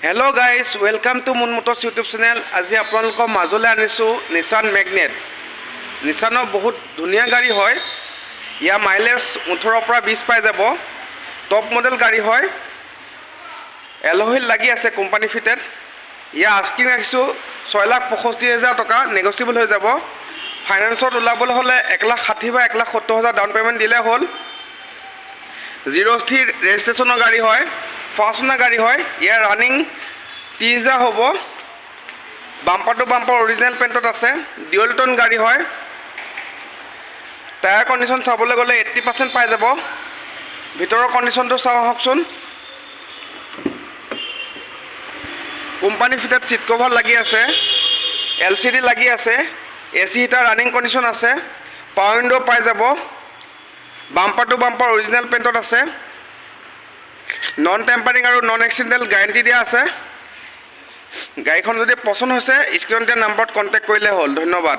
Hello' guys, welcome to moon Motors YouTube channel. আজি আপোনালোকৰ মাজলৈ আনিছোঁ নিছান মেগনেট। নিছানৰ বহুত ধুনীয়া গাড়ী হয়। ইয়াৰ মাইলেজ 18 পৰা 20 পাই যাব। টপ মডেল গাড়ী হয়। এল'হুইল লাগি আছে কোম্পানী ফিটেড। ইয়াৰ আস্কিং ৰাখিছোঁ 6,65,000 টকা, নেগচিয়েবল হৈ যাব। ফাইনেন্সত ওলাবলৈ হ'লে 1,60,000 বা 1,70,000 ডাউন পে'মেণ্ট দিলে হ'ল। 03 ৰেজিষ্ট্ৰেশ্যনৰ গাড়ী হয়, ফাৰ্ষ্ট অনাৰ গাড়ী হয়। ইয়াৰ ৰানিং 30,000 হ'ব। বাম্পাৰ টু বাম্পাৰ অৰিজিনেল পেইণ্টত আছে। ডিউল টন গাড়ী হয়। টায়াৰ কণ্ডিশ্যন চাবলৈ গ'লে 80% পাই যাব। ভিতৰৰ কণ্ডিশ্যনটো চাওঁ আহকচোন। কোম্পানী ফিটেড চিট কভাৰ লাগি আছে, LCD লাগি আছে, AC হিটাৰ ৰানিং কণ্ডিশ্যন আছে, পাৱাৰ উইণ্ডো পাই যাব। বাম্পাৰ টু বাম্পাৰ অৰিজিনেল পেইণ্টত আছে। নন টেম্পাৰিং আৰু নন এক্সিডেণ্টেল গেৰাণ্টি দিয়া আছে। গাড়ীখন যদি পচন্দ হৈছে স্ক্ৰীণত দিয়া নাম্বাৰত কণ্টেক্ট কৰিলে হ'ল। ধন্যবাদ।